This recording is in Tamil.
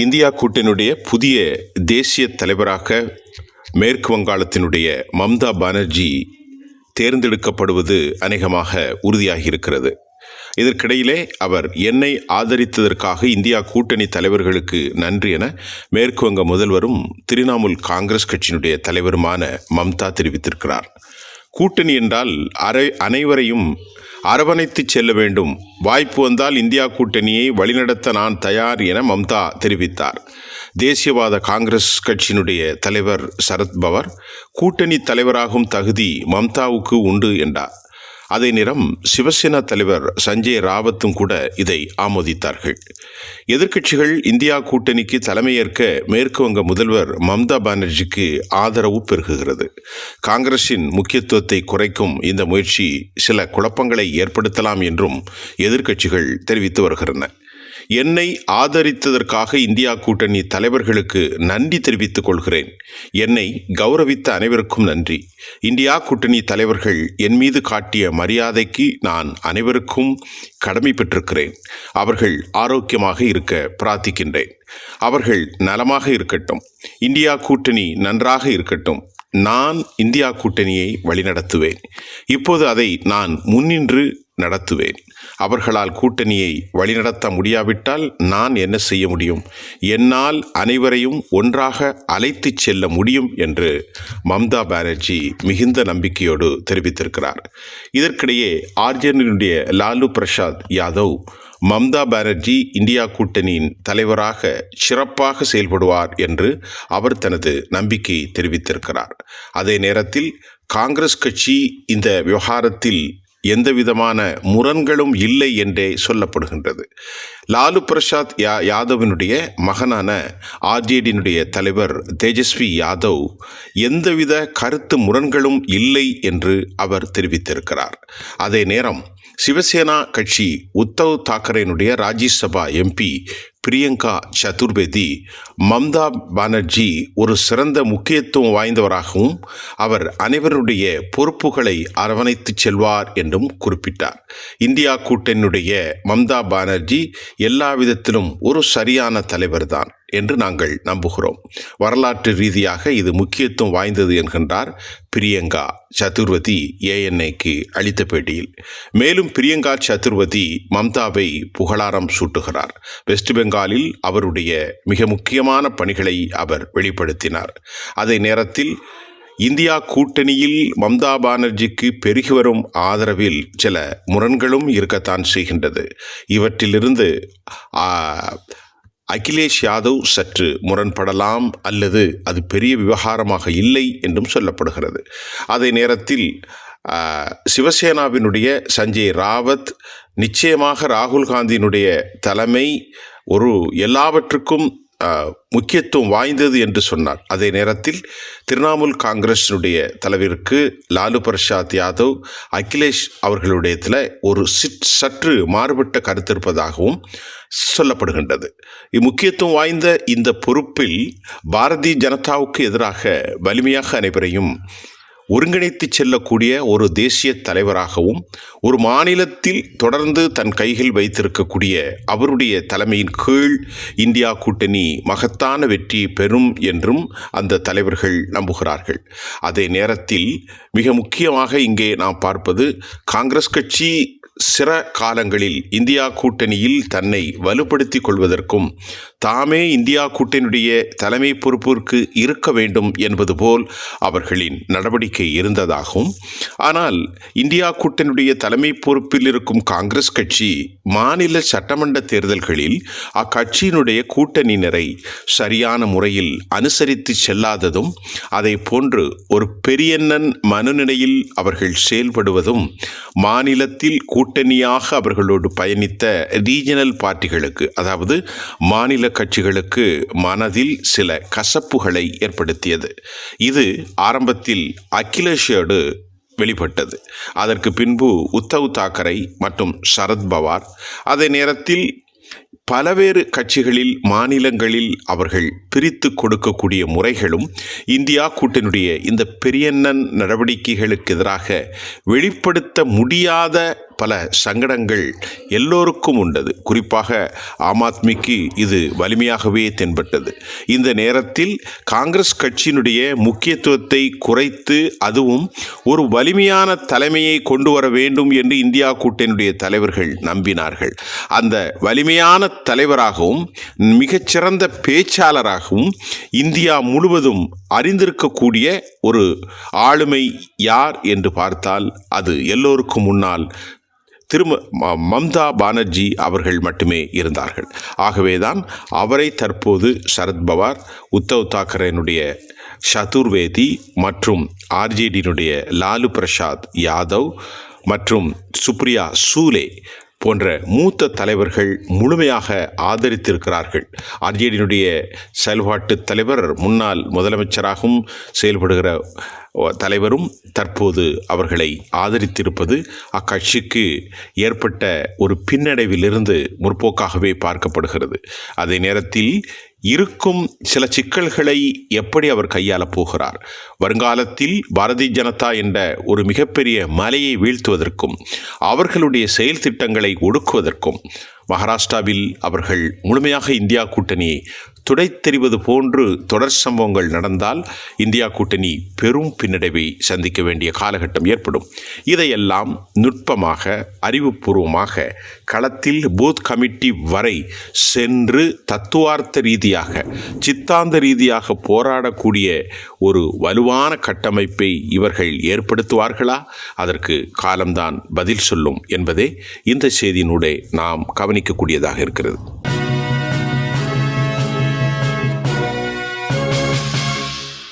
இந்தியா கூட்டணியுடைய புதிய தேசிய தலைவராக மேற்கு வங்காளத்தினுடைய மம்தா பானர்ஜி தேர்ந்தெடுக்கப்படுவது அநேகமாக உறுதியாகியிருக்கிறது. இதற்கிடையிலே அவர் என்னை ஆதரித்ததற்காக இந்தியா கூட்டணி தலைவர்களுக்கு நன்றி என மேற்கு வங்க முதல்வரும் திரிணாமுல் காங்கிரஸ் கட்சியினுடைய தலைவருமான மம்தா தெரிவித்திருக்கிறார். கூட்டணி என்றால் அனைவரையும் அரவணைத்து செல்ல வேண்டும், வாய்ப்பு வந்தால் இந்தியா கூட்டணியை வழிநடத்த நான் தயார் என மம்தா தெரிவித்தார். தேசியவாத காங்கிரஸ் கட்சியினுடைய தலைவர் சரத்பவார் கூட்டணி தலைவராகும் தகுதி மம்தாவுக்கு உண்டு என்றார். அதே நேரம் சிவசேனா தலைவர் சஞ்சய் ராவத்தும் கூட இதை ஆமோதித்தார்கள். எதிர்க்கட்சிகள் இந்தியா கூட்டணிக்கு தலைமையேற்க மேற்கு வங்க முதல்வர் மம்தா பானர்ஜிக்கு ஆதரவு பெருகுகிறது. காங்கிரசின் முக்கியத்துவத்தை குறைக்கும் இந்த முயற்சி சில குழப்பங்களை ஏற்படுத்தலாம் என்றும் எதிர்க்கட்சிகள் தெரிவித்து வருகின்றன. என்னை ஆதரித்ததற்காக இந்தியா கூட்டணி தலைவர்களுக்கு நன்றி தெரிவித்துக் கொள்கிறேன். என்னை கௌரவித்த அனைவருக்கும் நன்றி. இந்தியா கூட்டணி தலைவர்கள் என் மீது காட்டிய மரியாதைக்கு நான் அனைவருக்கும் கடமை பெற்றிருக்கிறேன். அவர்கள் ஆரோக்கியமாக இருக்க பிரார்த்திக்கின்றேன். அவர்கள் நலமாக இருக்கட்டும். இந்தியா கூட்டணி நன்றாக இருக்கட்டும். நான் இந்தியா கூட்டணியை வழிநடத்துவேன். இப்போது அதை நான் முன்னின்று நடத்துவேன். அவர்களால் கூட்டணியை வழிநடத்த முடியாவிட்டால் நான் என்ன செய்ய முடியும்? என்னால் அனைவரையும் ஒன்றாக அழைத்துச் செல்ல முடியும் என்று மம்தா பானர்ஜி மிகுந்த நம்பிக்கையோடு தெரிவித்திருக்கிறார். இதற்கிடையே ஆர்ஜேடியினுடைய லாலு பிரசாத் யாதவ் மம்தா பானர்ஜி இந்தியா கூட்டணியின் தலைவராக சிறப்பாக செயல்படுவார் என்று அவர் தனது நம்பிக்கையை தெரிவித்திருக்கிறார். அதே நேரத்தில் காங்கிரஸ் கட்சி இந்த விவகாரத்தில் எந்தவிதமான முரண்களும் இல்லை என்றே சொல்லப்படுகின்றது. லாலு பிரசாத் யாதவினுடைய மகனான ஆர்ஜேடியினுடைய தலைவர் தேஜஸ்வி யாதவ் எந்தவித கருத்து முரண்களும் இல்லை என்று அவர் தெரிவித்திருக்கிறார். அதே நேரம் சிவசேனா கட்சி உத்தவ் தாக்கரேனுடைய ராஜ்யசபா எம்பி பிரியங்கா சதுர்வேதி மம்தா பானர்ஜி ஒரு சிறந்த முக்கியத்துவம் வாய்ந்தவராகவும் அவர் அனைவருடைய பொறுப்புகளை அரவணைத்து செல்வார் என்றும் குறிப்பிட்டார். இந்தியா கூட்டணியுடைய மம்தா பானர்ஜி எல்லா விதத்திலும் ஒரு சரியான தலைவர்தான் என்று நாங்கள் நம்புகிறோம். வரலாற்று ரீதியாக இது முக்கியத்துவம் வாய்ந்தது என்கின்றார் பிரியங்கா சதுர்வேதி ஏஎன்ஐக்கு அளித்த பேட்டியில். மேலும் பிரியங்கா சதுர்வேதி மம்தாவை புகழாரம் சூட்டுகிறார். வெஸ்ட் பெங்காலில் அவருடைய மிக முக்கியமான பணிகளை அவர் வெளிப்படுத்தினார். அதே நேரத்தில் இந்தியா கூட்டணியில் மம்தா பானர்ஜிக்கு பெருகி வரும் ஆதரவில் சில முரண்களும் இருக்கத்தான் செய்கின்றது. இவற்றிலிருந்து அகிலேஷ் யாதவ் சற்று முரண்படலாம் அல்லது அது பெரிய விவகாரமாக இல்லை என்றும் சொல்லப்படுகிறது. அதே நேரத்தில் சிவசேனாவினுடைய சஞ்சய் ராவத் நிச்சயமாக ராகுல் காந்தியினுடைய தலைமை ஒரு எல்லாவற்றுக்கும் முக்கியத்துவம் வாய்ந்தது என்று சொன்னார். அதே நேரத்தில் திரிணாமுல் காங்கிரஸினுடைய தலைவருக்கு லாலு பிரசாத் யாதவ் அகிலேஷ் அவர்களுடையத்தில் ஒரு சற்று மாறுபட்ட கருத்து இருப்பதாகவும் சொல்லப்படுகின்றது. முக்கியத்துவம் வாய்ந்த இந்த பொறுப்பில் பாரதிய ஜனதாவுக்கு எதிராக வலிமையாக அனைவரையும் ஒருங்கிணைத்து செல்லக்கூடிய ஒரு தேசிய தலைவராகவும் ஒரு மாநிலத்தில் தொடர்ந்து தன் கையில் வைத்திருக்கக்கூடிய அவருடைய தலைமையின் கீழ் இந்தியா கூட்டணி மகத்தான வெற்றி பெறும் என்றும் அந்த தலைவர்கள் நம்புகிறார்கள். அதே நேரத்தில் மிக முக்கியமாக இங்கே நாம் பார்ப்பது காங்கிரஸ் கட்சி சில காலங்களில் இந்தியா கூட்டணியில் தன்னை வலுப்படுத்திக் கொள்வதற்கும் தாமே இந்தியா கூட்டணியுடைய தலைமை பொறுப்பிற்கு இருக்க வேண்டும் என்பது போல் அவர்களின் நடவடிக்கை இருந்ததாகவும், ஆனால் இந்தியா கூட்டணியுடைய தலைமை பொறுப்பில் இருக்கும் காங்கிரஸ் கட்சி மாநில சட்டமன்ற தேர்தல்களில் அக்கட்சியினுடைய கூட்டணியினரை சரியான முறையில் அனுசரித்து செல்லாததும், அதை போன்று ஒரு பெரியண்ணன் மனநிலையில் அவர்கள் செயல்படுவதும் மாநிலத்தில் கூட்டணியாக அவர்களோடு பயணித்த ரீஜனல் பார்ட்டிகளுக்கு, அதாவது மாநில கட்சிகளுக்கு மனதில் சில கசப்புகளை ஏற்படுத்தியது. இது ஆரம்பத்தில் அகிலேஷோடு வெளிப்பட்டது. அதற்கு பின்பு உத்தவ் தாக்கரே மற்றும் சரத்பவார், அதே நேரத்தில் பலவேறு கட்சிகளில் மாநிலங்களில் அவர்கள் பிரித்து கொடுக்கக்கூடிய முறைகளும் இந்தியா கூட்டணியுடைய இந்த பெரியண்ணன் நடவடிக்கைகளுக்கு எதிராக வெளிப்படுத்த முடியாத பல சங்கடங்கள் எல்லோருக்கும் உண்டது. குறிப்பாக ஆம் ஆத்மிக்கு இது வலிமையாகவே தென்பட்டது. இந்த நேரத்தில் காங்கிரஸ் கட்சியினுடைய முக்கியத்துவத்தை குறைத்து அதுவும் ஒரு வலிமையான தலைமையை கொண்டு வர வேண்டும் என்று இந்தியா கூட்டணியுடைய தலைவர்கள் நம்பினார்கள். அந்த வலிமையான தலைவராகவும் மிகச்சிறந்த பேச்சாளராகவும் இந்தியா முழுவதும் அறிந்திருக்கக்கூடிய ஒரு ஆளுமை யார் என்று பார்த்தால் அது எல்லோருக்கும் முன்னால் மம்தா பானர்ஜி அவர்கள் மட்டுமே இருந்தார்கள். ஆகவேதான் அவரை தற்போது சரத்பவார், உத்தவ் தாக்கரேனுடைய சதுர்வேதி மற்றும் ஆர்ஜேடியினுடைய லாலு பிரசாத் யாதவ் மற்றும் சுப்ரியா சூலே போன்ற மூத்த தலைவர்கள் முழுமையாக ஆதரித்திருக்கிறார்கள். ஆர்ஜேடியினுடைய செயல்பாட்டு தலைவர் முன்னாள் முதலமைச்சராகவும் செயல்படுகிற தலைவரும் தற்போது அவர்களை ஆதரித்திருப்பது அக்கட்சிக்கு ஏற்பட்ட ஒரு பின்னடைவிலிருந்து முற்போக்காகவே பார்க்கப்படுகிறது. அதே நேரத்தில் இருக்கும் சில சிக்கல்களை எப்படி அவர் கையாளப் போகிறார், வருங்காலத்தில் பாரதிய ஜனதா என்ற ஒரு மிகப்பெரிய மலையை வீழ்த்துவதற்கும் அவர்களுடைய செயல் திட்டங்களை ஒடுக்குவதற்கும் மகாராஷ்டிராவில் அவர்கள் முழுமையாக இந்தியா கூட்டணியை துடைத்தெறிவது போன்று தொடர் சம்பவங்கள் நடந்தால் இந்தியா கூட்டணி பெரும் பின்னடைவை சந்திக்க வேண்டிய காலகட்டம் ஏற்படும். இதையெல்லாம் நுட்பமாக அறிவுபூர்வமாக களத்தில் பூத் கமிட்டி வரை சென்று தத்துவார்த்த ரீதியாக சித்தாந்த ரீதியாக போராடக்கூடிய ஒரு வலுவான கட்டமைப்பை இவர்கள் ஏற்படுத்துவார்களா? அதற்கு காலம்தான் பதில் சொல்லும் என்பதே இந்த செய்தியினூடே நாம் கவனிக்கக்கூடியதாக இருக்கிறது.